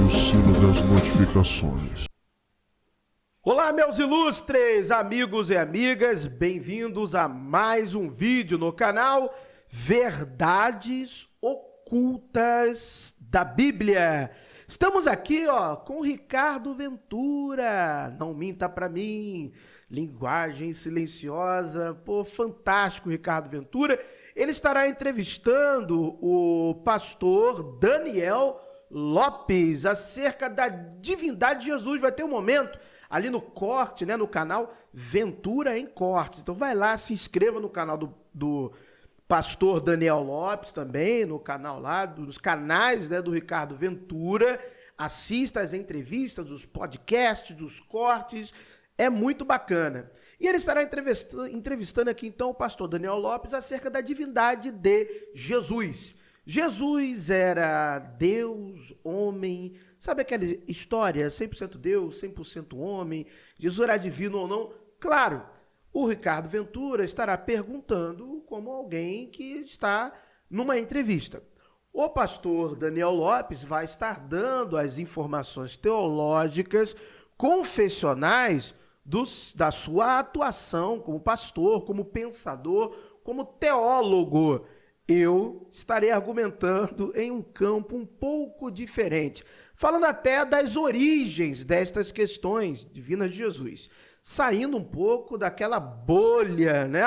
o sino das notificações. Olá, meus ilustres amigos e amigas, bem-vindos a mais um vídeo no canal Verdades Ocultas da Bíblia. Estamos aqui, com Ricardo Ventura, não minta pra mim, linguagem silenciosa, fantástico Ricardo Ventura. Ele estará entrevistando o pastor Daniel Lopes acerca da divindade de Jesus. Vai ter um momento ali no corte, né, no canal Ventura em Cortes. Então vai lá, se inscreva no canal do pastor Daniel Lopes também, no canal lá, dos canais, né, do Ricardo Ventura. Assista as entrevistas, os podcasts, os cortes, é muito bacana. E ele estará entrevistando aqui então o pastor Daniel Lopes acerca da divindade de Jesus. Jesus era Deus, homem, sabe aquela história, 100% Deus, 100% homem, Jesus era divino ou não? Claro, o Ricardo Ventura estará perguntando como alguém que está numa entrevista. O pastor Daniel Lopes vai estar dando as informações teológicas, confessionais da sua atuação como pastor, como pensador, como teólogo. Eu estarei argumentando em um campo um pouco diferente, falando até das origens destas questões divinas de Jesus, saindo um pouco daquela bolha, né?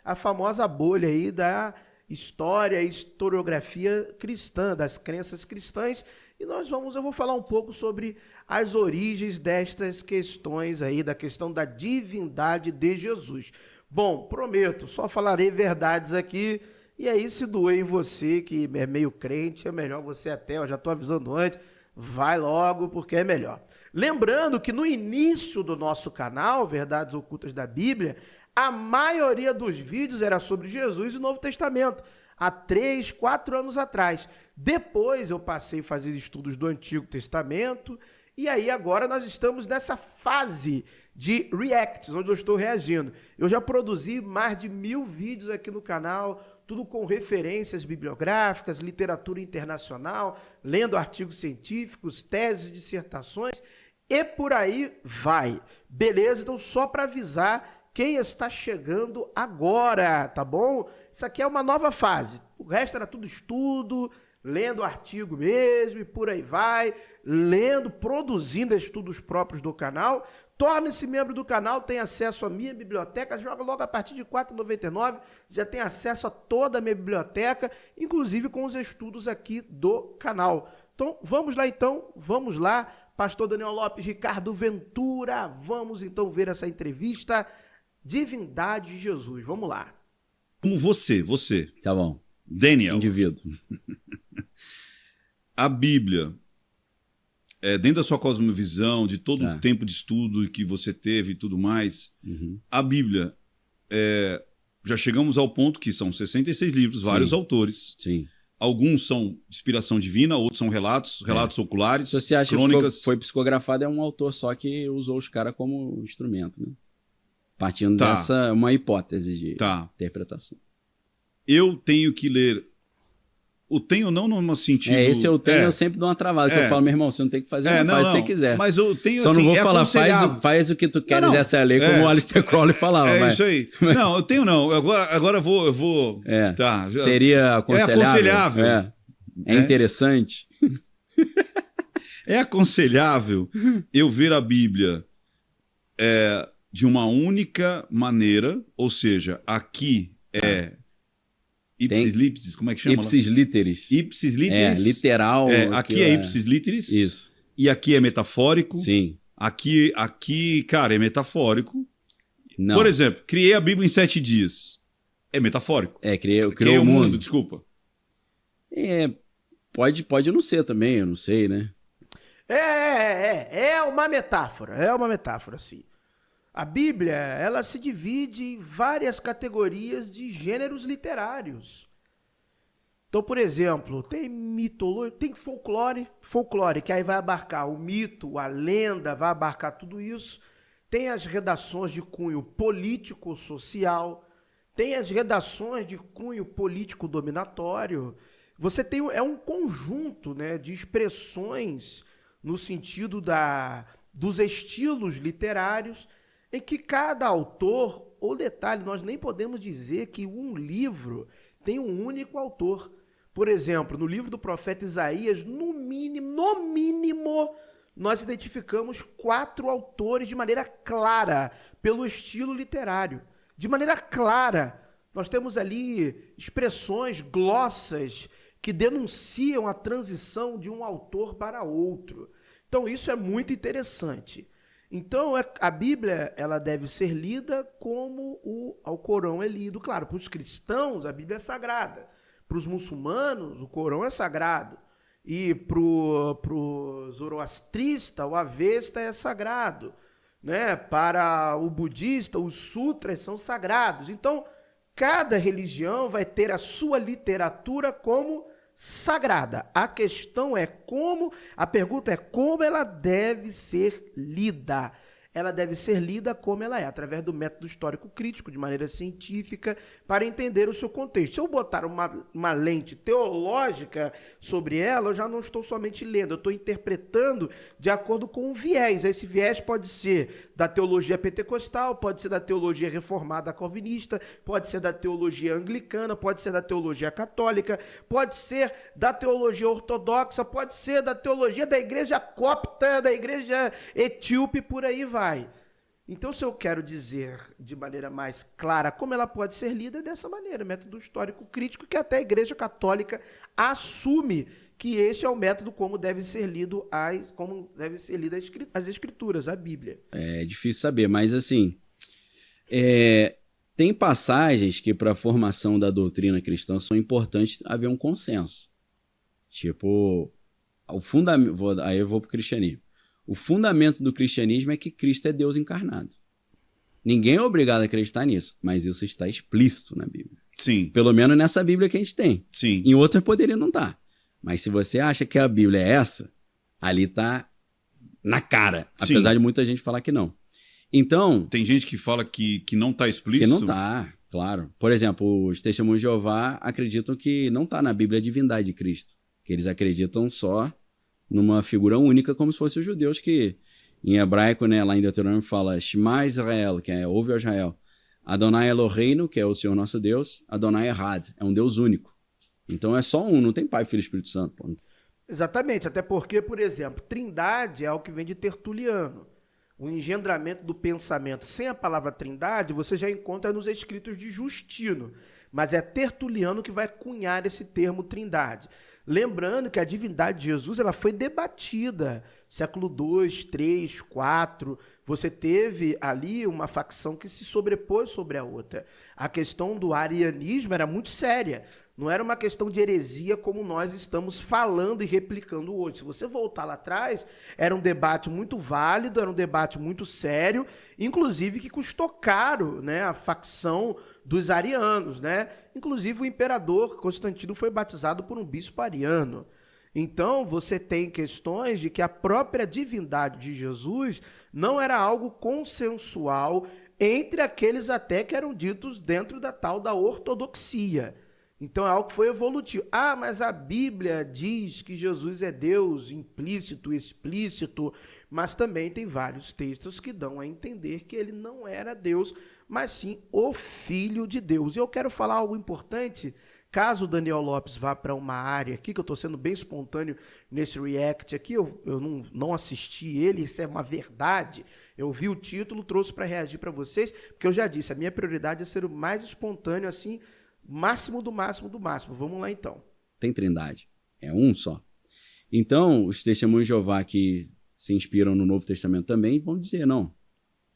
A famosa bolha aí da história e historiografia cristã, das crenças cristãs, e eu vou falar um pouco sobre as origens destas questões aí, da questão da divindade de Jesus. Bom, prometo, só falarei verdades aqui. E aí, se doer em você, que é meio crente, é melhor você eu já estou avisando antes, vai logo, porque é melhor. Lembrando que no início do nosso canal, Verdades Ocultas da Bíblia, a maioria dos vídeos era sobre Jesus e o Novo Testamento, há 3, 4 anos atrás. Depois eu passei a fazer estudos do Antigo Testamento, e aí agora nós estamos nessa fase de reacts, onde eu estou reagindo. Eu já produzi mais de 1000 vídeos aqui no canal, tudo com referências bibliográficas, literatura internacional, lendo artigos científicos, teses, dissertações, e por aí vai. Beleza? Então, só para avisar quem está chegando agora, tá bom? Isso aqui é uma nova fase. O resto era tudo estudo, lendo artigo mesmo, e por aí vai, produzindo estudos próprios do canal. Torne-se membro do canal, tem acesso à minha biblioteca, joga logo a partir de R$ 4,99, já tem acesso a toda a minha biblioteca, inclusive com os estudos aqui do canal. Então, vamos lá, pastor Daniel Lopes, Ricardo Ventura, vamos então ver essa entrevista, Divindade de Jesus, vamos lá. Como você. Tá bom. Daniel. Indivíduo. A Bíblia, dentro da sua cosmovisão, de todo o tempo de estudo que você teve e tudo mais, a Bíblia, já chegamos ao ponto que são 66 livros, vários autores. Sim. Alguns são inspiração divina, outros são relatos oculares, Se você acha crônicas. que foi psicografado, é um autor só que usou os caras como instrumento, né? Partindo dessa, uma hipótese de interpretação. Eu tenho que ler. O tenho não no sentido... esse eu tenho, eu sempre dou uma travada, que eu falo, meu irmão, você não tem que fazer, faz se você quiser. Mas eu tenho, só não vou falar, faz o que tu queres, essa é a lei, como o Aleister Crowley falava. Isso aí. Não, eu tenho não, agora eu vou... Seria aconselhável. É aconselhável. É interessante. É aconselhável eu ver a Bíblia de uma única maneira, ou seja, aqui Ipsis literis, como é que chama? Ipsis literis. Ipsis literis. Literal. Aqui é ipsis literis. Isso. E aqui é metafórico. Sim. Aqui, cara, é metafórico. Não. Por exemplo, criei a Bíblia em 7 dias. É metafórico. Criei o mundo. Desculpa. Pode não ser também, eu não sei, né? É uma metáfora, sim. A Bíblia, ela se divide em várias categorias de gêneros literários. Então, por exemplo, tem mitologia, tem folclore, que aí vai abarcar o mito, a lenda, vai abarcar tudo isso. Tem as redações de cunho político-social, tem as redações de cunho político-dominatório. você tem um conjunto, né, de expressões no sentido dos estilos literários em que cada autor, ou detalhe, nós nem podemos dizer que um livro tem um único autor. Por exemplo, no livro do profeta Isaías, no mínimo, nós identificamos 4 autores de maneira clara, pelo estilo literário. De maneira clara, nós temos ali expressões, glossas, que denunciam a transição de um autor para outro. Então, isso é muito interessante. Então, a Bíblia ela deve ser lida como o Alcorão é lido. Claro, para os cristãos, a Bíblia é sagrada. Para os muçulmanos, o Corão é sagrado. E para o zoroastrista, o Avesta é sagrado. Né? Para o budista, os sutras são sagrados. Então, cada religião vai ter a sua literatura como sagrada. A pergunta é como ela deve ser lida. Ela deve ser lida como ela é, através do método histórico crítico, de maneira científica, para entender o seu contexto. Se eu botar uma lente teológica sobre ela, eu já não estou somente lendo, eu estou interpretando de acordo com um viés. Esse viés pode ser da teologia pentecostal, pode ser da teologia reformada calvinista, pode ser da teologia anglicana, pode ser da teologia católica, pode ser da teologia ortodoxa, pode ser da teologia da igreja copta, da igreja etíope, por aí vai. Então, se eu quero dizer de maneira mais clara como ela pode ser lida, é dessa maneira, método histórico crítico, que até a Igreja Católica assume que esse é o método como deve ser lido as Escrituras, a Bíblia. É difícil saber, mas assim, tem passagens que para a formação da doutrina cristã são importantes haver um consenso. Tipo, aí eu vou para o cristianismo. O fundamento do cristianismo é que Cristo é Deus encarnado. Ninguém é obrigado a acreditar nisso, mas isso está explícito na Bíblia. Sim. Pelo menos nessa Bíblia que a gente tem. Sim. Em outras poderia não estar. Mas se você acha que a Bíblia é essa, ali está na cara. Sim. Apesar de muita gente falar que não. Então... Tem gente que fala que não está explícito? Que não está, claro. Por exemplo, os testemunhos de Jeová acreditam que não está na Bíblia a divindade de Cristo. Que eles acreditam só numa figura única, como se fossem os judeus que, em hebraico, né, lá em Deuteronômio, fala Shema Israel, que é ouve Israel. Adonai Eloheinu, que é o Senhor nosso Deus. Adonai Errad, é um Deus único. Então é só um, não tem Pai, Filho e Espírito Santo. Pô. Exatamente, até porque, por exemplo, trindade é algo que vem de Tertuliano. O engendramento do pensamento sem a palavra trindade, você já encontra nos escritos de Justino. Mas é Tertuliano que vai cunhar esse termo trindade. Lembrando que a divindade de Jesus ela foi debatida. Século II, III, IV, você teve ali uma facção que se sobrepôs sobre a outra. A questão do arianismo era muito séria. Não era uma questão de heresia como nós estamos falando e replicando hoje. Se você voltar lá atrás, era um debate muito válido, era um debate muito sério, inclusive que custou caro, né, a facção dos arianos, né? Inclusive o imperador Constantino foi batizado por um bispo ariano. Então, você tem questões de que a própria divindade de Jesus não era algo consensual entre aqueles até que eram ditos dentro da tal da ortodoxia. Então é algo que foi evolutivo. Ah, mas a Bíblia diz que Jesus é Deus, implícito, explícito, mas também tem vários textos que dão a entender que ele não era Deus, mas sim o Filho de Deus. E eu quero falar algo importante, caso o Daniel Lopes vá para uma área aqui, que eu estou sendo bem espontâneo nesse react aqui, eu não assisti ele, isso é uma verdade. Eu vi o título, trouxe para reagir para vocês, porque eu já disse, a minha prioridade é ser o mais espontâneo assim, máximo do máximo do máximo. Vamos lá, então. Tem trindade. É um só. Então, os testemunhos de Jeová que se inspiram no Novo Testamento também vão dizer, não.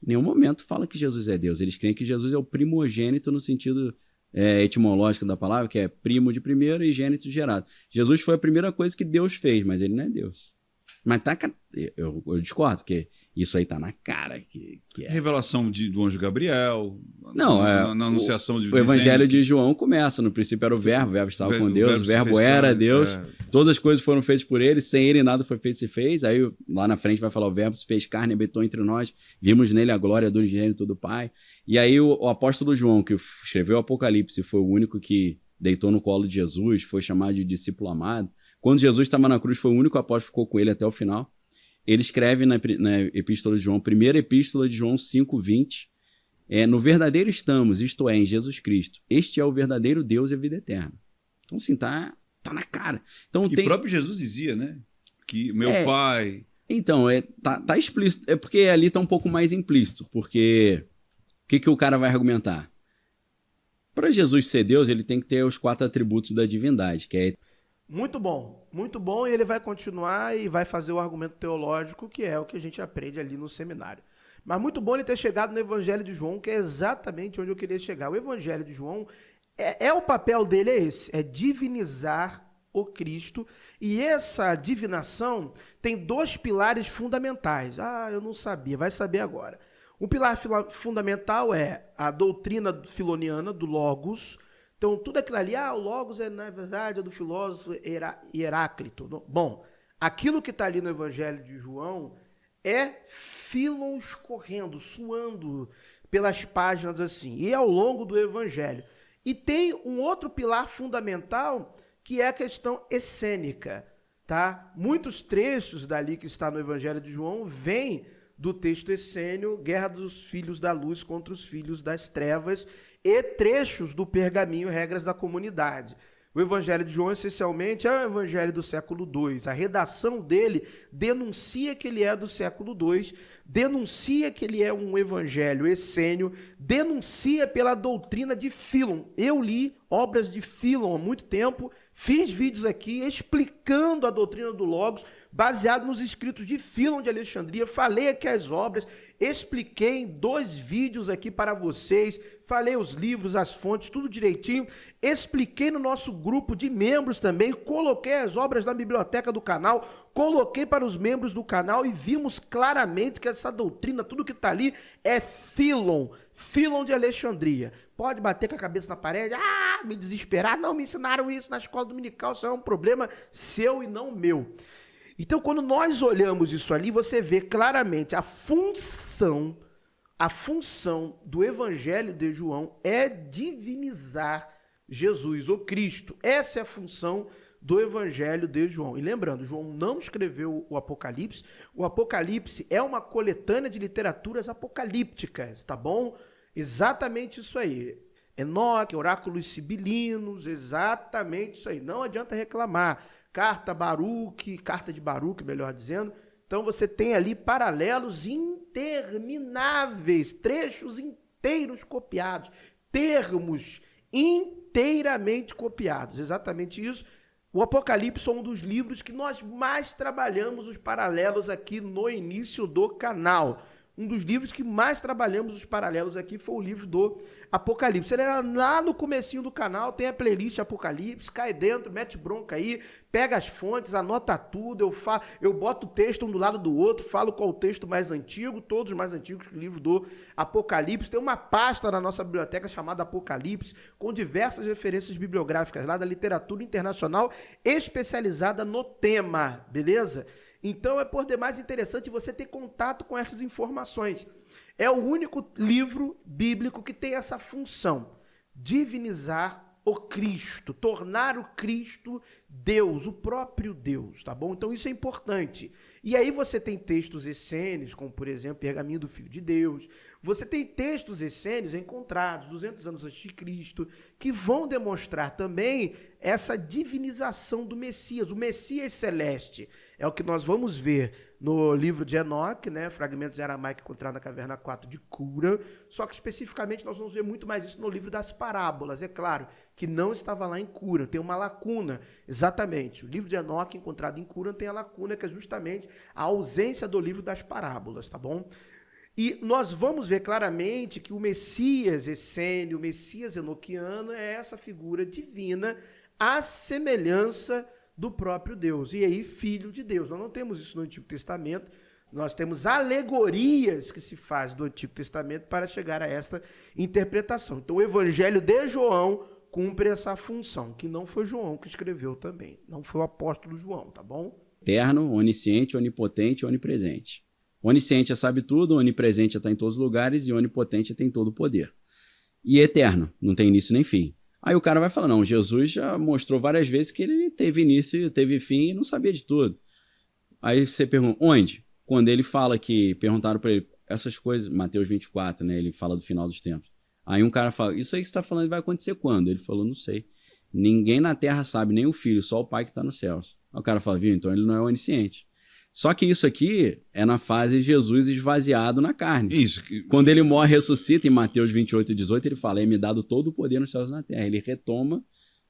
Em nenhum momento fala que Jesus é Deus. Eles creem que Jesus é o primogênito no sentido etimológico da palavra, que é primo de primeiro e gênito de gerado. Jesus foi a primeira coisa que Deus fez, mas ele não é Deus. Mas tá, eu discordo, porque isso aí tá na cara. Que é. Revelação do anjo Gabriel. Não, na anunciação de o Evangelho de João começa. No princípio era o verbo estava com Deus, o verbo era Deus. Todas as coisas foram feitas por ele, sem ele nada foi feito se fez. Aí lá na frente vai falar: o verbo se fez carne e habitou entre nós, vimos nele a glória do unigênito do Pai. E aí o apóstolo João, que escreveu o Apocalipse, foi o único que deitou no colo de Jesus, foi chamado de discípulo amado. Quando Jesus estava na cruz, foi o único apóstolo que ficou com ele até o final. Ele escreve na Epístola de João, primeira Epístola de João 5:20, no verdadeiro estamos, isto é, em Jesus Cristo. Este é o verdadeiro Deus e a vida eterna. Então, assim, tá na cara. Então, E o próprio Jesus dizia, né? Que meu pai... Então, tá explícito. É porque ali tá um pouco mais implícito. Porque o que o cara vai argumentar? Para Jesus ser Deus, ele tem que ter os 4 atributos da divindade, que é... Muito bom, e ele vai continuar e vai fazer o argumento teológico, que é o que a gente aprende ali no seminário. Mas muito bom ele ter chegado no Evangelho de João, que é exatamente onde eu queria chegar. O Evangelho de João, o papel dele é esse, é divinizar o Cristo, e essa divinação tem 2 pilares fundamentais. Ah, eu não sabia, vai saber agora. O pilar fundamental é a doutrina filoniana do Logos. Então, tudo aquilo ali, o Logos na verdade, é do filósofo Heráclito. Bom, aquilo que está ali no Evangelho de João é filon escorrendo, suando pelas páginas assim, e ao longo do Evangelho. E tem um outro pilar fundamental, que é a questão essênica, tá? Muitos trechos dali que está no Evangelho de João vêm do texto essênio, Guerra dos Filhos da Luz contra os Filhos das Trevas, e trechos do pergaminho Regras da Comunidade. O Evangelho de João, essencialmente, é o Evangelho do século II. A redação dele denuncia que ele é do século II, denuncia que ele é um evangelho essênio, denuncia pela doutrina de Fílon. Eu li obras de Fílon há muito tempo, fiz vídeos aqui explicando a doutrina do Logos, baseado nos escritos de Fílon de Alexandria, falei aqui as obras, expliquei em 2 vídeos aqui para vocês, falei os livros, as fontes, tudo direitinho, expliquei no nosso grupo de membros também, coloquei as obras na biblioteca do canal, coloquei para os membros do canal e vimos claramente que essa doutrina, tudo que está ali é Fílon de Alexandria. Pode bater com a cabeça na parede, me desesperar, não me ensinaram isso na escola dominical, isso é um problema seu e não meu. Então, quando nós olhamos isso ali, você vê claramente a função do Evangelho de João é divinizar Jesus, o Cristo. Essa é a função do Evangelho de João. E lembrando, João não escreveu o Apocalipse. O Apocalipse é uma coletânea de literaturas apocalípticas, tá bom? Exatamente isso aí. Enoque, oráculos sibilinos, exatamente isso aí. Não adianta reclamar. Carta de Baruque, melhor dizendo. Então você tem ali paralelos intermináveis, trechos inteiros copiados, termos inteiramente copiados. Exatamente isso. O Apocalipse é um dos livros que nós mais trabalhamos os paralelos aqui no início do canal. Um dos livros que mais trabalhamos os paralelos aqui foi o livro do Apocalipse. Ele era lá no comecinho do canal, tem a playlist Apocalipse, cai dentro, mete bronca aí, pega as fontes, anota tudo, eu boto o texto um do lado do outro, falo qual o texto mais antigo, todos mais antigos que o livro do Apocalipse. Tem uma pasta na nossa biblioteca chamada Apocalipse, com diversas referências bibliográficas lá da literatura internacional especializada no tema, beleza? Então é por demais interessante você ter contato com essas informações. É o único livro bíblico que tem essa função, divinizar o Cristo, tornar o Cristo Deus, o próprio Deus, tá bom? Então isso é importante. E aí você tem textos essênios, como por exemplo, Pergaminho do Filho de Deus. Você tem textos essênios encontrados 200 anos antes de Cristo, que vão demonstrar também essa divinização do Messias, o Messias celeste. É o que nós vamos ver no livro de Enoque, né? Fragmentos de aramaico encontrados na caverna 4 de Cura, só que especificamente nós vamos ver muito mais isso no livro das parábolas. É claro que não estava lá em Cura, tem uma lacuna, exatamente. O livro de Enoque encontrado em Cura tem a lacuna que é justamente a ausência do livro das parábolas, tá bom? E nós vamos ver claramente que o Messias essênio, o Messias enoquiano é essa figura divina, à semelhança do próprio Deus, e aí filho de Deus. Nós não temos isso no Antigo Testamento, nós temos alegorias que se fazem do Antigo Testamento para chegar a esta interpretação. Então o Evangelho de João cumpre essa função, que não foi João que escreveu também, não foi o apóstolo João, tá bom? Eterno, onisciente, onipotente, onipresente. Onisciente sabe tudo, onipresente está em todos os lugares e onipotente tem todo o poder. E eterno, não tem início nem fim. Aí o cara vai falar, não, Jesus já mostrou várias vezes que ele teve início, teve fim e não sabia de tudo. Aí você pergunta, onde? Quando ele fala que, perguntaram para ele, essas coisas, Mateus 24, né, ele fala do final dos tempos. Aí um cara fala, isso aí que você está falando vai acontecer quando? Ele falou, não sei. Ninguém na terra sabe, nem o filho, só o pai que está nos céus. Aí o cara fala, viu, então ele não é onisciente. Só que isso aqui é na fase de Jesus esvaziado na carne. Isso. Quando ele morre e ressuscita, em Mateus 28, 18, ele fala, é-me dado todo o poder nos céus e na terra. Ele retoma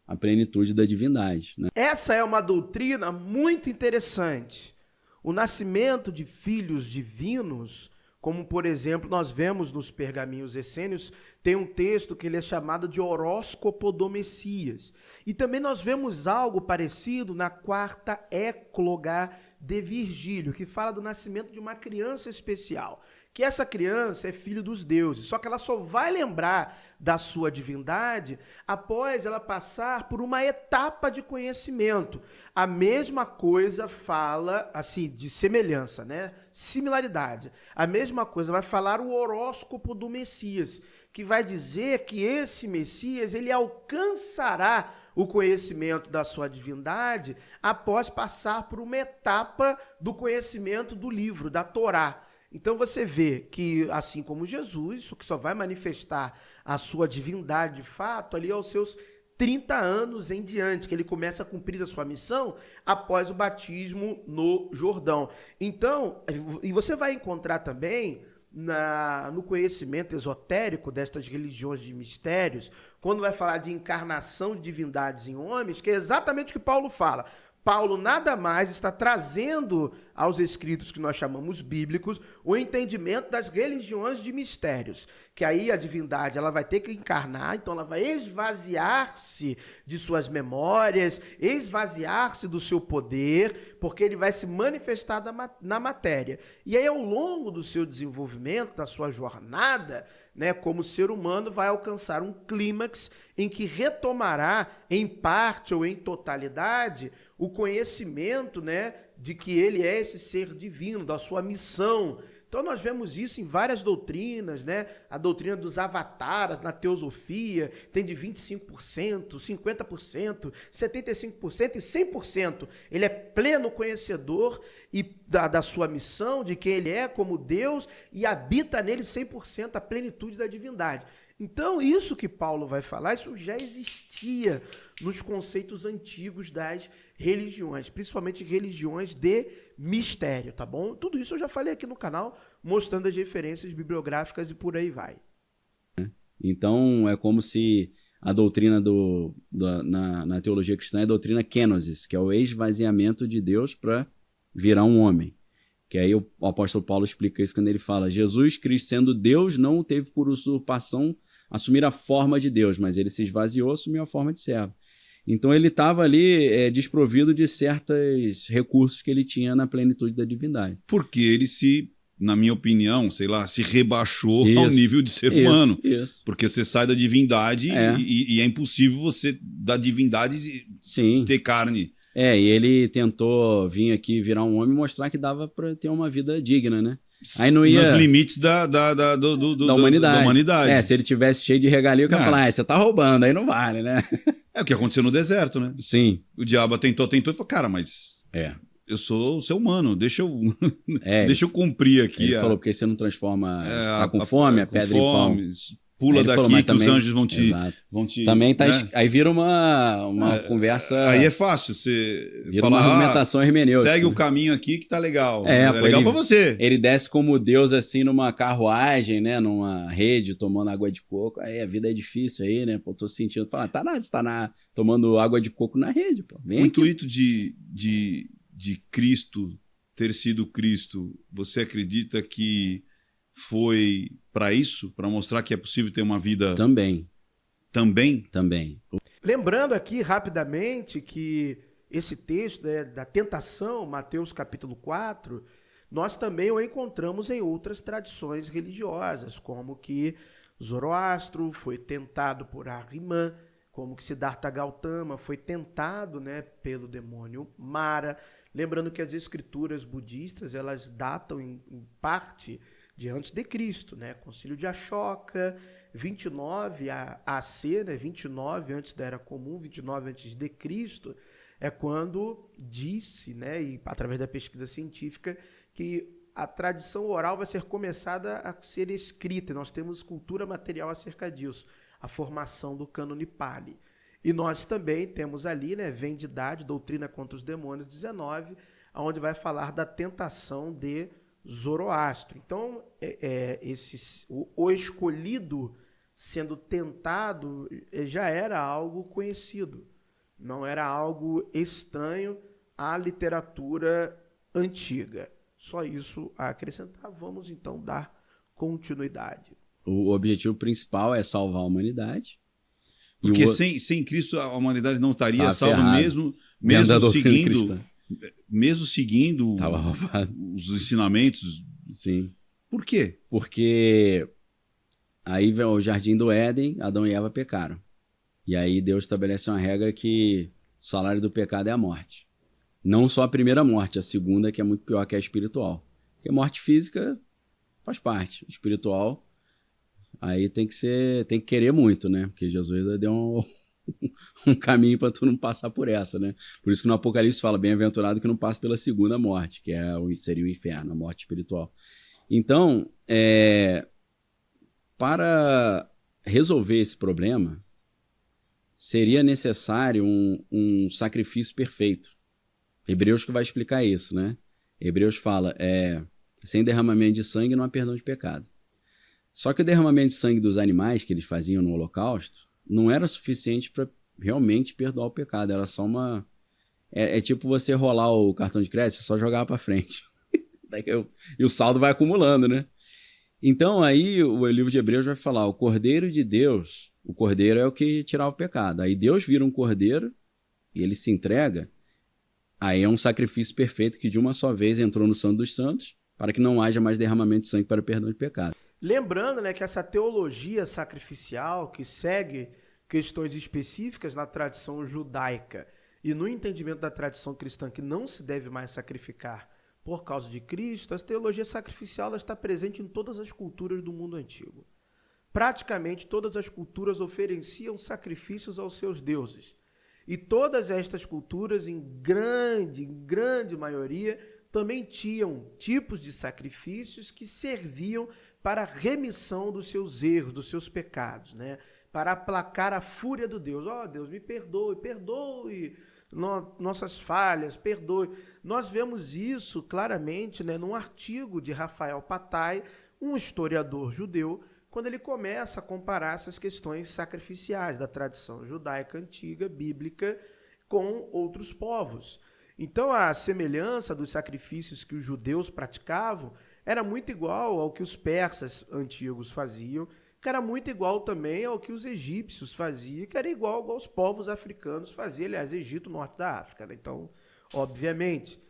a plenitude da divindade, né? Essa é uma doutrina muito interessante. O nascimento de filhos divinos, como por exemplo nós vemos nos pergaminhos essênios, tem um texto que ele é chamado de horóscopo do Messias. E também nós vemos algo parecido na quarta ecloga de Virgílio, que fala do nascimento de uma criança especial, que essa criança é filho dos deuses, só que ela só vai lembrar da sua divindade após ela passar por uma etapa de conhecimento. A mesma coisa fala, assim, de semelhança, né? Similaridade. A mesma coisa vai falar o horóscopo do Messias, que vai dizer que esse Messias, ele alcançará o conhecimento da sua divindade após passar por uma etapa do conhecimento do livro, da Torá. Então você vê que, assim como Jesus, o que só vai manifestar a sua divindade de fato ali aos seus 30 anos em diante, que ele começa a cumprir a sua missão após o batismo no Jordão. Então, e você vai encontrar também no conhecimento esotérico destas religiões de mistérios, quando vai falar de encarnação de divindades em homens, que é exatamente o que Paulo fala. Paulo nada mais está trazendo aos escritos que nós chamamos bíblicos o entendimento das religiões de mistérios, que aí a divindade ela vai ter que encarnar, então ela vai esvaziar-se de suas memórias, esvaziar-se do seu poder, porque ele vai se manifestar na matéria. E aí ao longo do seu desenvolvimento, da sua jornada, né, como ser humano, vai alcançar um clímax em que retomará, em parte ou em totalidade, o conhecimento, né, de que ele é esse ser divino, da sua missão. Então nós vemos isso em várias doutrinas, né? A doutrina dos avatares na teosofia tem de 25%, 50%, 75% e 100%. Ele é pleno conhecedor da sua missão, de quem ele é como Deus, e habita nele 100% a plenitude da divindade. Então, isso que Paulo vai falar, isso já existia nos conceitos antigos das religiões, principalmente religiões de mistério, tá bom? Tudo isso eu já falei aqui no canal, mostrando as referências bibliográficas e por aí vai. Então, é como se a doutrina na teologia cristã é a doutrina kenosis, que é o esvaziamento de Deus para virar um homem. Que aí o apóstolo Paulo explica isso quando ele fala, Jesus Cristo sendo Deus não o teve por usurpação assumir a forma de Deus, mas ele se esvaziou, assumiu a forma de servo. Então ele estava ali desprovido de certos recursos que ele tinha na plenitude da divindade. Porque ele na minha opinião, sei lá, se rebaixou ao nível de ser humano. Isso. Porque você sai da divindade e é impossível você, da divindade, ter carne. E ele tentou vir aqui virar um homem e mostrar que dava para ter uma vida digna, né? Aí não ia... Nos limites da humanidade. Se ele tivesse cheio de regalia, eu ia falar, você tá roubando, aí não vale, né? É o que aconteceu no deserto, né? Sim. O diabo tentou e falou, cara, mas eu sou ser humano, deixa eu cumprir aqui. Ele falou, porque você não transforma, tá com fome, a pedra em pão. Pula daqui falou, que também, os anjos vão te... Também tá... Né? Aí vira uma conversa... Aí é fácil você vira falar, uma argumentação hermenêutica. Segue o caminho aqui que tá legal. Legal pra você. Ele desce como Deus, assim, numa carruagem, né? Numa rede, tomando água de coco. Aí a vida é difícil aí, né? Pô, tô sentindo... Fala, você tá tomando água de coco na rede, pô. Vem o aqui. Intuito de Cristo ter sido Cristo, você acredita que foi para isso? Para mostrar que é possível ter uma vida... Também. Lembrando aqui rapidamente que esse texto da tentação, Mateus capítulo 4, nós também o encontramos em outras tradições religiosas, como que Zoroastro foi tentado por Ahriman, como que Siddhartha Gautama foi tentado, né, pelo demônio Mara. Lembrando que as escrituras budistas, elas datam em parte de antes de Cristo, né? Concílio de Ashoka, 29 AC, né, 29 antes da Era Comum, 29 antes de Cristo, é quando disse, né, e através da pesquisa científica, que a tradição oral vai ser começada a ser escrita. Nós temos cultura material acerca disso, a formação do cânone Pali. E nós também temos ali, né, Vendidade, Doutrina contra os Demônios, 19, onde vai falar da tentação de Zoroastro. Então, o escolhido sendo tentado já era algo conhecido, não era algo estranho à literatura antiga. Só isso a acrescentar. Vamos então dar continuidade. O objetivo principal é salvar a humanidade. Porque sem Cristo a humanidade não estaria salva, ferrado. mesmo seguindo Tava roubado. os ensinamentos. Sim. Por quê? Porque aí vem o Jardim do Éden, Adão e Eva pecaram. E aí Deus estabelece uma regra que o salário do pecado é a morte. Não só a primeira morte, a segunda, que é muito pior, que é a espiritual. Porque a morte física faz parte. Espiritual, aí tem que querer muito, né? Porque Jesus deu um caminho para tu não passar por essa, né? Por isso que no Apocalipse fala, bem-aventurado que não passa pela segunda morte, que seria o inferno, a morte espiritual. Então, para resolver esse problema, seria necessário um sacrifício perfeito. Hebreus que vai explicar isso, né? Hebreus fala, sem derramamento de sangue não há perdão de pecado. Só que o derramamento de sangue dos animais que eles faziam no Holocausto não era suficiente para realmente perdoar o pecado. Era só uma... É tipo você rolar o cartão de crédito, você só jogar para frente. E o saldo vai acumulando, né? Então aí o livro de Hebreus vai falar, o Cordeiro de Deus, o Cordeiro é o que tirava o pecado. Aí Deus vira um Cordeiro e ele se entrega. Aí é um sacrifício perfeito que de uma só vez entrou no Santo dos Santos para que não haja mais derramamento de sangue para o perdão de pecado. Lembrando, né, que essa teologia sacrificial que segue questões específicas na tradição judaica e no entendimento da tradição cristã que não se deve mais sacrificar por causa de Cristo, essa teologia sacrificial ela está presente em todas as culturas do mundo antigo. Praticamente todas as culturas ofereciam sacrifícios aos seus deuses. E todas estas culturas, em grande maioria, também tinham tipos de sacrifícios que serviam para a remissão dos seus erros, dos seus pecados, né? Para aplacar a fúria do Deus. Deus, me perdoe nossas falhas, perdoe. Nós vemos isso claramente, né, num artigo de Rafael Patai, um historiador judeu, quando ele começa a comparar essas questões sacrificiais da tradição judaica antiga, bíblica, com outros povos. Então, a semelhança dos sacrifícios que os judeus praticavam era muito igual ao que os persas antigos faziam, que era muito igual também ao que os egípcios faziam, que era igual aos povos africanos faziam, aliás, Egito, norte da África, né? Então, obviamente,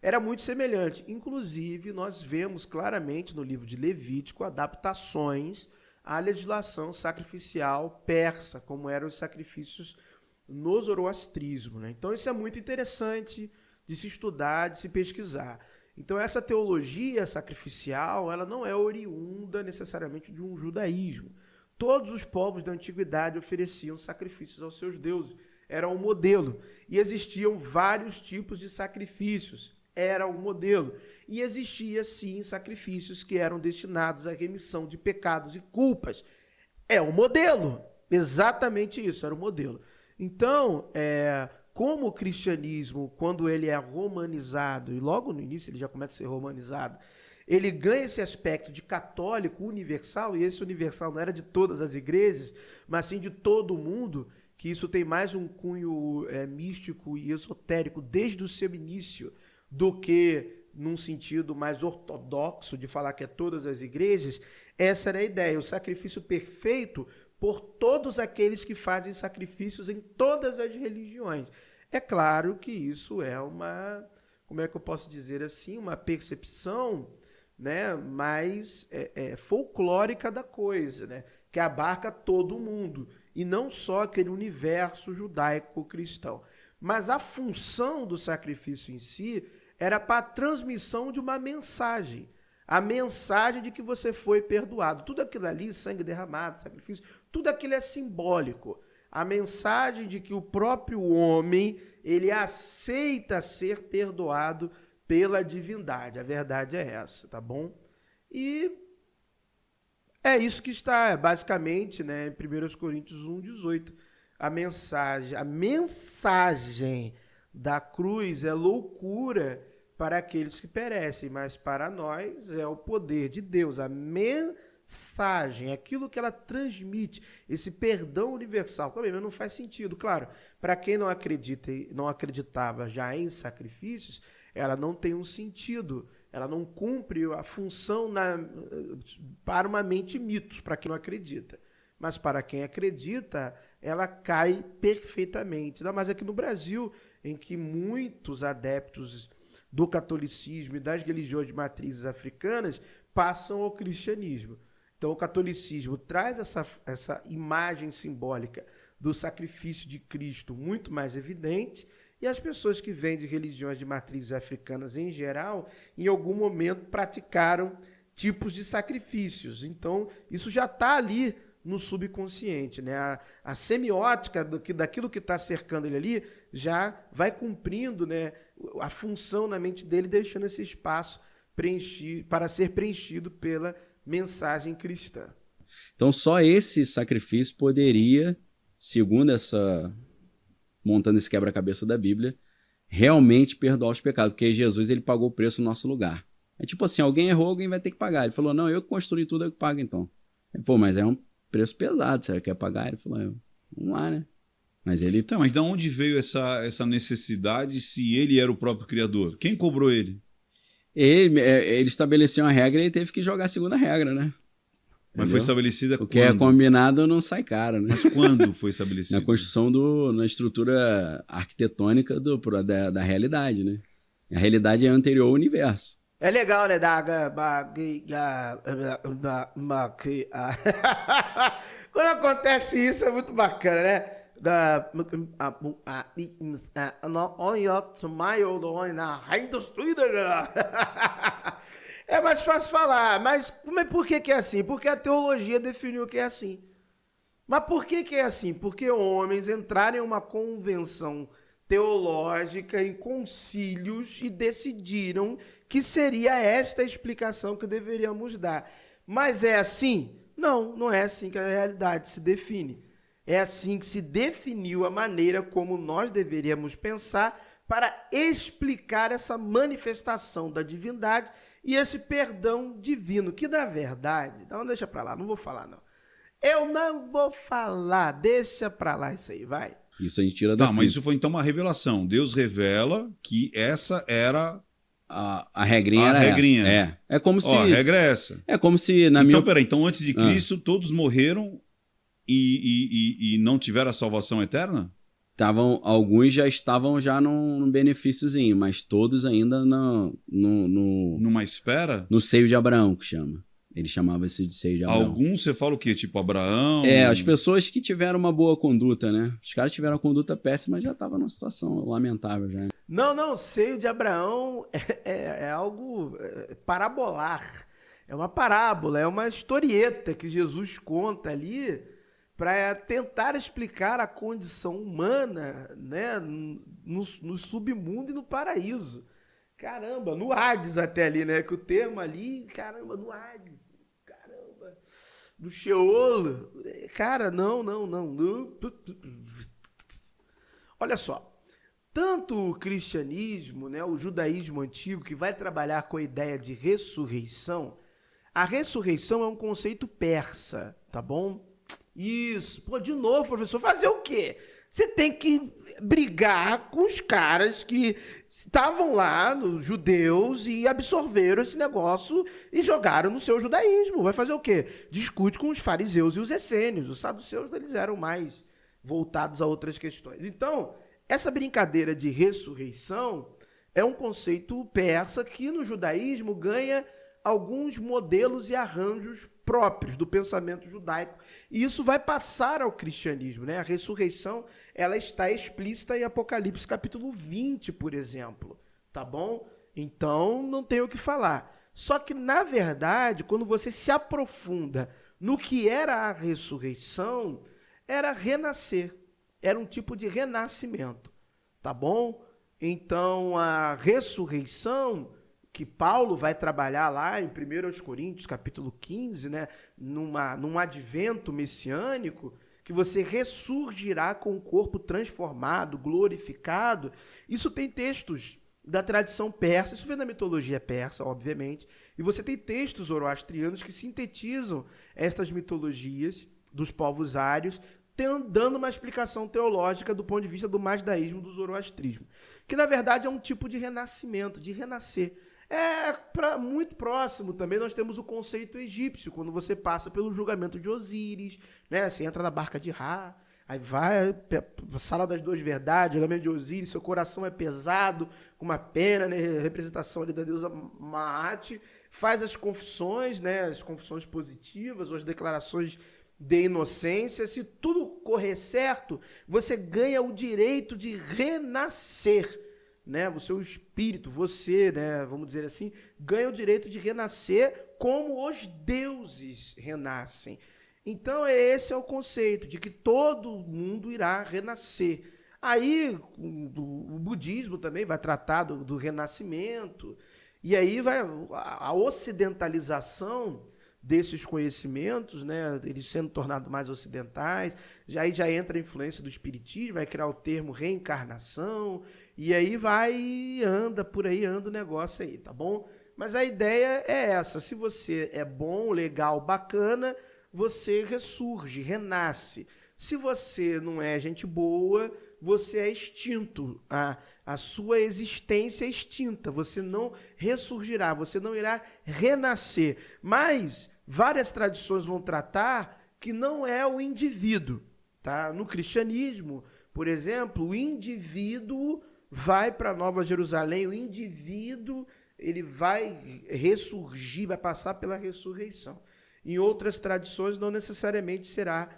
era muito semelhante. Inclusive, nós vemos claramente no livro de Levítico adaptações à legislação sacrificial persa, como eram os sacrifícios no zoroastrismo, né? Então, isso é muito interessante de se estudar, de se pesquisar. Então, essa teologia sacrificial, ela não é oriunda necessariamente de um judaísmo. Todos os povos da antiguidade ofereciam sacrifícios aos seus deuses. Era um modelo. E existiam vários tipos de sacrifícios. Era um modelo. E existia, sim, sacrifícios que eram destinados à remissão de pecados e culpas. É um modelo. Exatamente isso, era um modelo. Então, como o cristianismo, quando ele é romanizado, e logo no início ele já começa a ser romanizado, ele ganha esse aspecto de católico universal, e esse universal não era de todas as igrejas, mas sim de todo mundo, que isso tem mais um cunho místico e esotérico desde o seu início, do que num sentido mais ortodoxo de falar que é todas as igrejas. Essa era a ideia, o sacrifício perfeito por todos aqueles que fazem sacrifícios em todas as religiões. É claro que isso é uma, como é que eu posso dizer assim, uma percepção, né, mais folclórica da coisa, né, que abarca todo mundo, e não só aquele universo judaico-cristão. Mas a função do sacrifício em si era para a transmissão de uma mensagem. a mensagem de que você foi perdoado. Tudo aquilo ali, sangue derramado, sacrifício, tudo aquilo é simbólico. A mensagem de que o próprio homem, ele aceita ser perdoado pela divindade. A verdade é essa, tá bom? E é isso que está, basicamente, né, em 1 Coríntios 1,18. A mensagem da cruz é loucura para aqueles que perecem, mas para nós é o poder de Deus. A mensagem, aquilo que ela transmite, esse perdão universal. Mas não faz sentido, claro. Para quem não acredita e não acreditava já em sacrifícios, ela não tem um sentido. Ela não cumpre a função para uma mente mitos, para quem não acredita. Mas para quem acredita, ela cai perfeitamente. Ainda mais aqui no Brasil, em que muitos adeptos do catolicismo e das religiões de matrizes africanas passam ao cristianismo. Então o catolicismo traz essa imagem simbólica do sacrifício de Cristo muito mais evidente, e as pessoas que vêm de religiões de matrizes africanas em geral, em algum momento praticaram tipos de sacrifícios. Então isso já está ali no subconsciente, né? A semiótica daquilo que está cercando ele ali já vai cumprindo, né, a função na mente dele, deixando esse espaço para ser preenchido pela mensagem cristã. Então só esse sacrifício poderia, segundo montando esse quebra-cabeça da Bíblia, realmente perdoar os pecados, porque Jesus ele pagou o preço no nosso lugar. É tipo assim, alguém errou, alguém vai ter que pagar. Ele falou, não, eu que construí tudo, eu que pago então. Pô, mas é um preço pesado, você quer pagar? Ele falou, vamos lá, né? Mas ele... Então, mas de onde veio essa necessidade se ele era o próprio Criador? Quem cobrou ele? Ele estabeleceu uma regra e ele teve que jogar a segunda regra, né? Mas foi estabelecida quando? O que é combinado não sai caro, né? Mas quando foi estabelecida? Na construção na estrutura arquitetônica da realidade, né? A realidade é anterior ao universo. É legal, né? Quando acontece isso, é muito bacana, né? É mais fácil falar, mas por que é assim? Porque a teologia definiu que é assim. Mas por que é assim? Porque homens entraram em uma convenção teológica, em concílios, e decidiram que seria esta a explicação que deveríamos dar. Mas é assim? Não, não é assim que a realidade se define. É assim que se definiu a maneira como nós deveríamos pensar para explicar essa manifestação da divindade e esse perdão divino, que na verdade... Não, deixa para lá, não vou falar não. Eu não vou falar, deixa para lá isso aí, vai. Isso a gente tira da mas isso foi então uma revelação. Deus revela que essa era... A regrinha era regrinha. Essa. É como se... a regra é essa. É como se... Então antes de Cristo, todos morreram e não tiveram a salvação eterna? Alguns já estavam num benefíciozinho, mas todos ainda numa espera? No seio de Abraão, que chama. Ele chamava isso de seio de Abraão. Alguns, você fala o quê? Tipo Abraão? As pessoas que tiveram uma boa conduta, né? Os caras tiveram uma conduta péssima e já estavam numa situação lamentável já. Não, seio de Abraão é algo parabolar. É uma parábola, é uma historieta que Jesus conta ali para tentar explicar a condição humana, né, no submundo e no paraíso. Caramba, no Hades até ali, né? Que o termo ali, caramba, no Hades, caramba, no Sheol, cara, não. Olha só, tanto o cristianismo, né, o judaísmo antigo, que vai trabalhar com a ideia de ressurreição, a ressurreição é um conceito persa, tá bom? Isso. Pô, de novo, professor, fazer o quê? Você tem que brigar com os caras que estavam lá, os judeus, e absorveram esse negócio e jogaram no seu judaísmo. Vai fazer o quê? Discute com os fariseus e os essênios. Os saduceus, eles eram mais voltados a outras questões. Então, essa brincadeira de ressurreição é um conceito persa que no judaísmo ganha alguns modelos e arranjos próprios do pensamento judaico. E isso vai passar ao cristianismo, né? A ressurreição, ela está explícita em Apocalipse capítulo 20, por exemplo, tá bom? Então, não tem o que falar. Só que, na verdade, quando você se aprofunda no que era a ressurreição, era renascer. Era um tipo de renascimento, tá bom? Então, a ressurreição, que Paulo vai trabalhar lá em 1 Coríntios, capítulo 15, né, num advento messiânico, que você ressurgirá com o corpo transformado, glorificado. Isso tem textos da tradição persa, isso vem da mitologia persa, obviamente, e você tem textos zoroastrianos que sintetizam estas mitologias dos povos ários, dando uma explicação teológica do ponto de vista do mazdaísmo, do zoroastrismo, que na verdade é um tipo de renascimento, de renascer. Muito próximo também nós temos o conceito egípcio, quando você passa pelo julgamento de Osíris, né? Você entra na barca de Ra, aí vai a sala das duas verdades, julgamento de Osíris, seu coração é pesado, com uma pena, né? Representação ali da deusa Maat, faz as confissões, né? As confissões positivas, ou as declarações de inocência. Se tudo correr certo, você ganha o direito de renascer, né? O seu espírito, você, né, vamos dizer assim, ganha o direito de renascer como os deuses renascem. Então, esse é o conceito de que todo mundo irá renascer. Aí, o budismo também vai tratar do renascimento, e aí vai a ocidentalização desses conhecimentos, né, eles sendo tornados mais ocidentais, aí já entra a influência do espiritismo, vai criar o termo reencarnação, e aí anda o negócio aí, tá bom? Mas a ideia é essa: se você é bom, legal, bacana, você ressurge, renasce. Se você não é gente boa, você é extinto, a sua existência é extinta, você não ressurgirá, você não irá renascer. Mas várias tradições vão tratar que não é o indivíduo, tá? No cristianismo, por exemplo, o indivíduo vai para Nova Jerusalém, o indivíduo ele vai ressurgir, vai passar pela ressurreição. Em outras tradições, não necessariamente será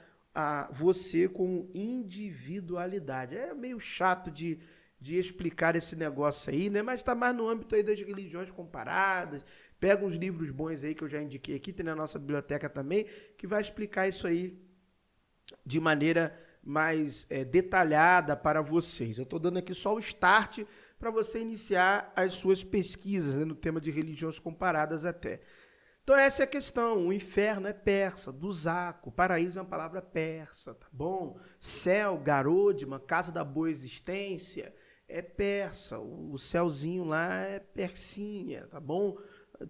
você com individualidade. É meio chato de explicar esse negócio aí, né? Mas está mais no âmbito aí das religiões comparadas. Pega uns livros bons aí que eu já indiquei aqui, tem na nossa biblioteca também, que vai explicar isso aí de maneira mais detalhada para vocês. Eu estou dando aqui só o start para você iniciar as suas pesquisas, né, no tema de religiões comparadas até. Então essa é a questão. O inferno é persa, do Zaco, paraíso é uma palavra persa, tá bom? Céu, Garodima, casa da boa existência, é persa. O céuzinho lá é persinha, tá bom?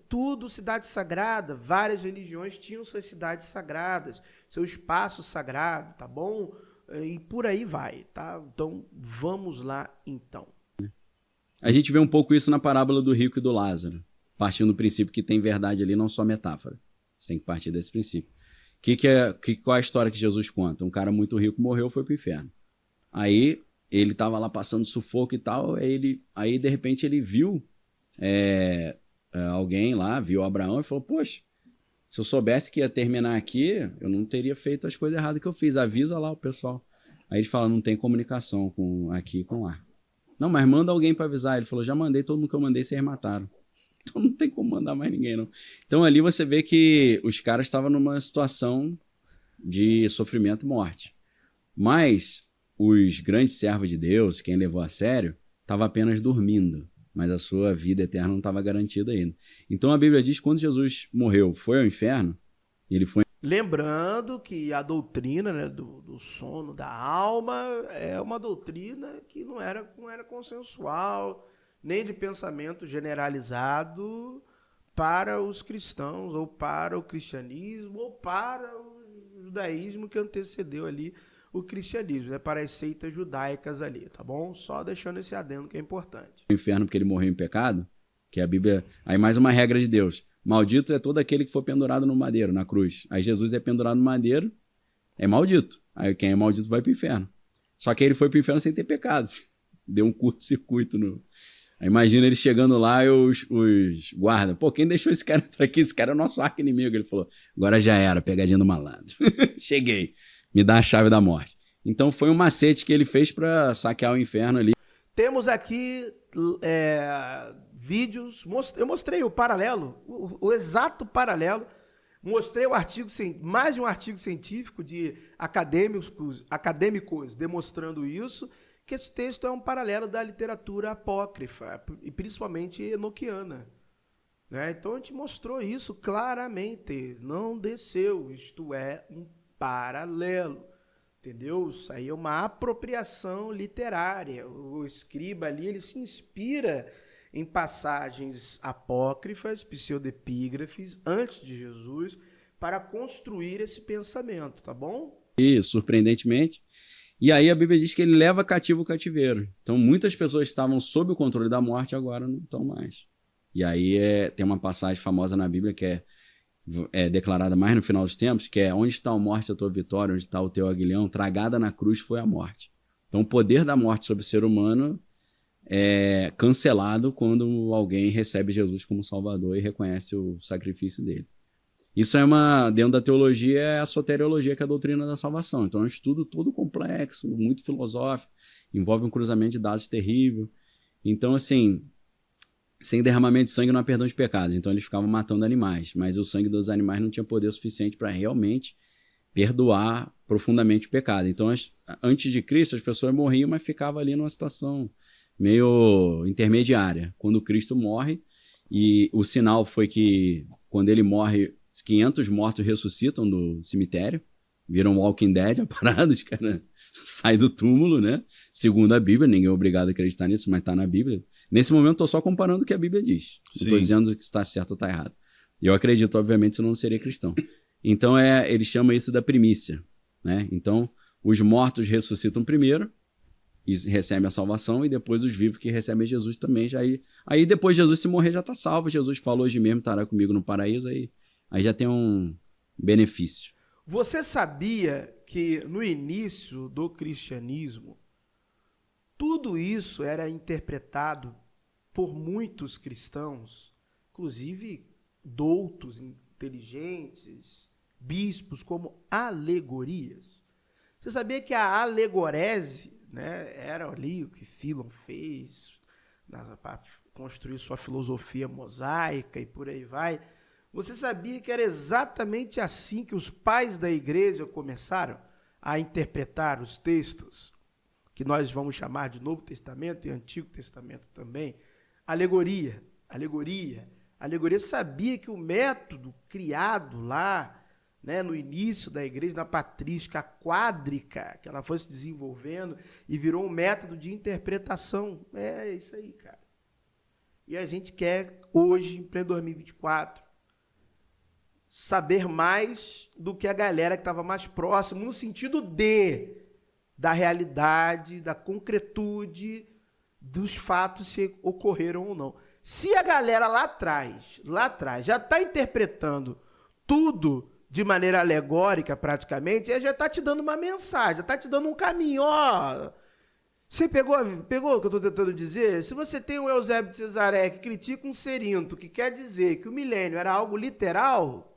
Tudo cidade sagrada, várias religiões tinham suas cidades sagradas, seu espaço sagrado, tá bom? E por aí vai, tá? Então vamos lá então. A gente vê um pouco isso na parábola do rico e do Lázaro, partindo do princípio que tem verdade ali, não só metáfora. Você tem que partir desse princípio. Qual é a história que Jesus conta? Um cara muito rico morreu, foi pro inferno. Aí ele estava lá passando sufoco e tal, aí de repente ele viu alguém lá, viu Abraão e falou: poxa, se eu soubesse que ia terminar aqui, eu não teria feito as coisas erradas que eu fiz, avisa lá o pessoal. Aí ele fala: não tem comunicação aqui com lá. Não, mas manda alguém para avisar. Ele falou: já mandei, todo mundo que eu mandei, vocês mataram. Então não tem como mandar mais ninguém, não. Então ali você vê que os caras estavam numa situação de sofrimento e morte. Mas os grandes servos de Deus, quem levou a sério, estava apenas dormindo. Mas a sua vida eterna não estava garantida ainda. Então a Bíblia diz que quando Jesus morreu, foi ao inferno, ele foi... Lembrando que a doutrina, né, do sono da alma é uma doutrina que não era consensual, nem de pensamento generalizado para os cristãos, ou para o cristianismo, ou para o judaísmo que antecedeu ali o cristianismo, né, para as seitas judaicas ali, tá bom? Só deixando esse adendo que é importante. O inferno porque ele morreu em pecado, que a Bíblia... Aí mais uma regra de Deus: maldito é todo aquele que for pendurado no madeiro, na cruz. Aí Jesus é pendurado no madeiro, é maldito. Aí quem é maldito vai pro inferno. Só que ele foi pro inferno sem ter pecado. Deu um curto-circuito no... Aí imagina ele chegando lá e os guardas: pô, quem deixou esse cara entrar aqui? Esse cara é o nosso arqui-inimigo. Ele falou: agora já era, pegadinha do malandro. Cheguei, me dá a chave da morte. Então foi um macete que ele fez para saquear o inferno ali. Temos aqui vídeos, eu mostrei o paralelo, o exato paralelo, mostrei mais de um artigo científico de acadêmicos demonstrando isso, que esse texto é um paralelo da literatura apócrifa, e principalmente enoquiana. Né? Então a gente mostrou isso claramente, não desceu, isto é um paralelo. Entendeu? Isso aí é uma apropriação literária. O escriba ali, ele se inspira em passagens apócrifas, pseudepígrafes, antes de Jesus, para construir esse pensamento, tá bom? Isso, surpreendentemente. E aí a Bíblia diz que ele leva cativo o cativeiro. Então muitas pessoas estavam sob o controle da morte, agora não estão mais. E aí tem uma passagem famosa na Bíblia que é declarada mais no final dos tempos, que é: onde está a morte, a tua vitória, onde está o teu aguilhão, tragada na cruz foi a morte. Então o poder da morte sobre o ser humano é cancelado quando alguém recebe Jesus como Salvador e reconhece o sacrifício dele. Isso dentro da teologia, é a soteriologia, que é a doutrina da salvação. Então é um estudo todo complexo, muito filosófico, envolve um cruzamento de dados terrível. Então, assim, sem derramamento de sangue não há perdão de pecados. Então eles ficavam matando animais, mas o sangue dos animais não tinha poder suficiente para realmente perdoar profundamente o pecado. Então, antes de Cristo, as pessoas morriam, mas ficavam ali numa situação meio intermediária. Quando Cristo morre, e o sinal foi que, quando ele morre, 500 mortos ressuscitam do cemitério, viram Walking Dead, a parada, os caras saem do túmulo, né? Segundo a Bíblia, ninguém é obrigado a acreditar nisso, mas está na Bíblia. Nesse momento, estou só comparando o que a Bíblia diz. Não estou dizendo que está certo ou está errado. E eu acredito, obviamente, senão não seria cristão. Então, ele chama isso da primícia, né? Então, os mortos ressuscitam primeiro e recebem a salvação, e depois os vivos que recebem Jesus também. Aí depois Jesus, se morrer, já está salvo. Jesus falou: hoje mesmo estará comigo no paraíso. Aí já tem um benefício. Você sabia que no início do cristianismo, tudo isso era interpretado por muitos cristãos, inclusive doutos, inteligentes, bispos, como alegorias? Você sabia que a alegorese, né, era ali o que Philon fez para construir sua filosofia mosaica e por aí vai? Você sabia que era exatamente assim que os pais da igreja começaram a interpretar os textos, que nós vamos chamar de Novo Testamento e Antigo Testamento também? Alegoria. Sabia que o método criado lá, né, no início da igreja, na patrística quádrica, que ela foi se desenvolvendo e virou um método de interpretação. É isso aí, cara. E a gente quer, hoje, em pleno 2024, saber mais do que a galera que estava mais próximo, no sentido da realidade, da concretude dos fatos, se ocorreram ou não. Se a galera lá atrás, já está interpretando tudo de maneira alegórica, praticamente, já está te dando uma mensagem, já está te dando um caminho. Ó, você pegou o que eu estou tentando dizer? Se você tem o Eusébio de Cesaré que critica um Cerinto, que quer dizer que o milênio era algo literal,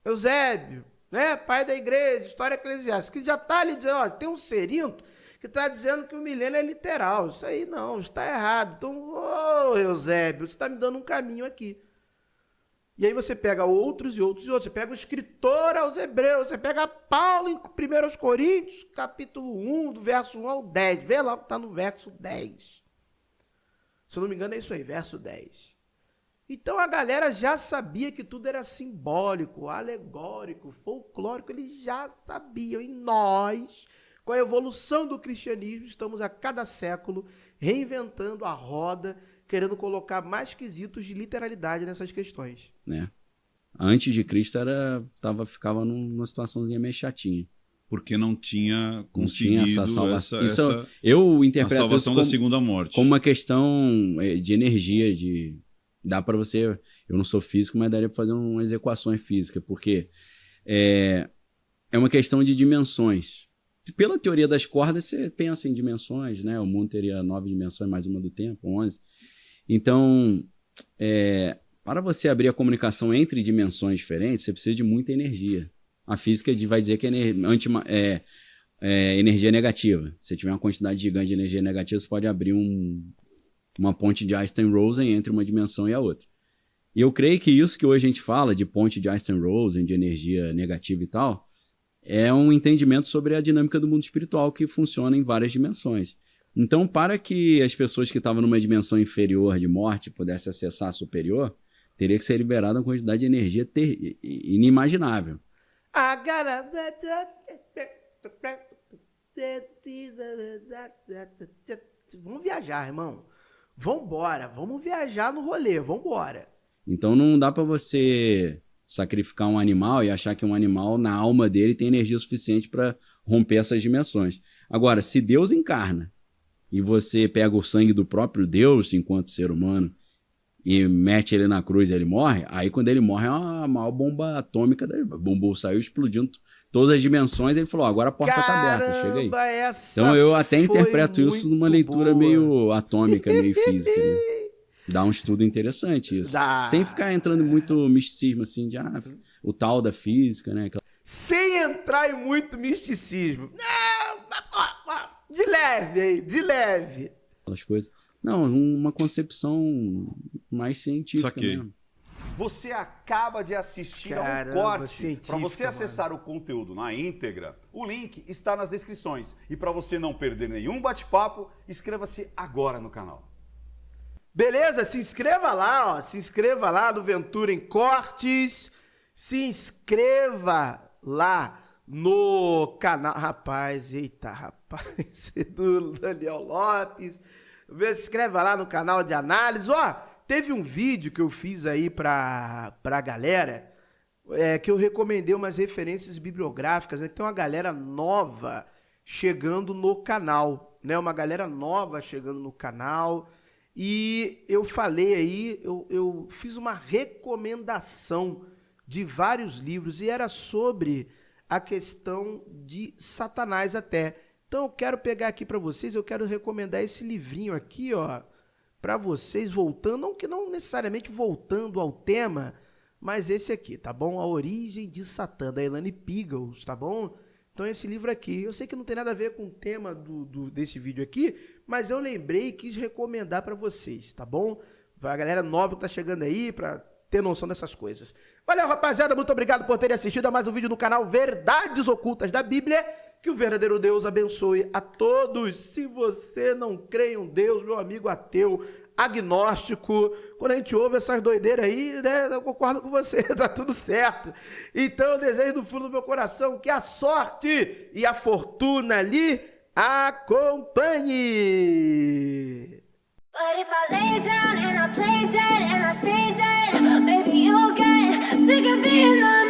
Eusébio, né, pai da igreja, história eclesiástica, que já está ali dizendo: ó, tem um Cerinto que está dizendo que o milênio é literal. Isso aí não, está errado. Então, ô Eusébio, você está me dando um caminho aqui. E aí você pega outros e outros e outros. Você pega o escritor aos Hebreus, você pega Paulo em 1 Coríntios, capítulo 1, do verso 1 ao 10. Vê lá o que está no verso 10. Se eu não me engano, é isso aí, verso 10. Então a galera já sabia que tudo era simbólico, alegórico, folclórico. Eles já sabiam. E nós, com a evolução do cristianismo, estamos a cada século reinventando a roda, querendo colocar mais quesitos de literalidade nessas questões. Antes de Cristo ficava numa situaçãozinha meio chatinha. Porque não tinha conseguido essa salvação. Eu interpreto a salvação da segunda morte. Como uma questão de energia, dá para você... Eu não sou físico, mas daria para fazer umas equações físicas, porque é uma questão de dimensões. Pela teoria das cordas, você pensa em dimensões, né? O mundo teria 9 dimensões, mais uma do tempo, 11. Então, para você abrir a comunicação entre dimensões diferentes, você precisa de muita energia. A física vai dizer que é energia negativa. Se tiver uma quantidade gigante de energia negativa, você pode abrir uma ponte de Einstein-Rosen entre uma dimensão e a outra. E eu creio que isso que hoje a gente fala de ponte de Einstein-Rosen, de energia negativa e tal, é um entendimento sobre a dinâmica do mundo espiritual que funciona em várias dimensões. Então, para que as pessoas que estavam numa dimensão inferior de morte pudessem acessar a superior, teria que ser liberada uma quantidade de energia inimaginável. Vamos viajar, irmão. Vambora, vamos viajar no rolê, vambora. Então não dá para você sacrificar um animal e achar que um animal, na alma dele, tem energia suficiente para romper essas dimensões. Agora, se Deus encarna e você pega o sangue do próprio Deus enquanto ser humano e mete ele na cruz e ele morre, aí quando ele morre é uma maior bomba atômica, a bomba saiu explodindo todas as dimensões, ele falou, agora a porta tá aberta, chega aí. Então eu até interpreto isso numa leitura meio atômica, meio física, né? Dá um estudo interessante isso. Sem ficar entrando em muito misticismo, assim, de o tal da física, né? Sem entrar em muito misticismo. Não, de leve aí, de leve. Aquelas coisas. Não, uma concepção mais científica mesmo. Você acaba de assistir a um corte. Para você acessar o conteúdo na íntegra, o link está nas descrições. E para você não perder nenhum bate-papo, inscreva-se agora no canal. Beleza? Se inscreva lá, ó. Se inscreva lá no Ventura em Cortes. Se inscreva lá no canal. Rapaz, eita, rapaz. Do Daniel Lopes. Se inscreva lá no canal de análise. Ó, teve um vídeo que eu fiz aí pra galera, que eu recomendei umas referências bibliográficas, né? Tem uma galera nova chegando no canal, né? Uma galera nova chegando no canal. E eu falei aí, eu fiz uma recomendação de vários livros e era sobre a questão de Satanás até. Então eu quero pegar aqui para vocês, eu quero recomendar esse livrinho aqui, ó, para vocês voltando, não necessariamente voltando ao tema, mas esse aqui, tá bom? A Origem de Satã, da Elaine Pagels, tá bom? Então esse livro aqui, eu sei que não tem nada a ver com o tema desse vídeo aqui, mas eu lembrei e quis recomendar para vocês, tá bom? A galera nova que tá chegando aí para ter noção dessas coisas. Valeu, rapaziada, muito obrigado por terem assistido a mais um vídeo no canal Verdades Ocultas da Bíblia. Que o verdadeiro Deus abençoe a todos. Se você não crê em um Deus, meu amigo ateu, agnóstico, quando a gente ouve essas doideiras aí, né, eu concordo com você, tá tudo certo. Então eu desejo do fundo do meu coração que a sorte e a fortuna lhe acompanhe. But if I lay down and I play dead and I stay dead, baby, you'll get sick of being the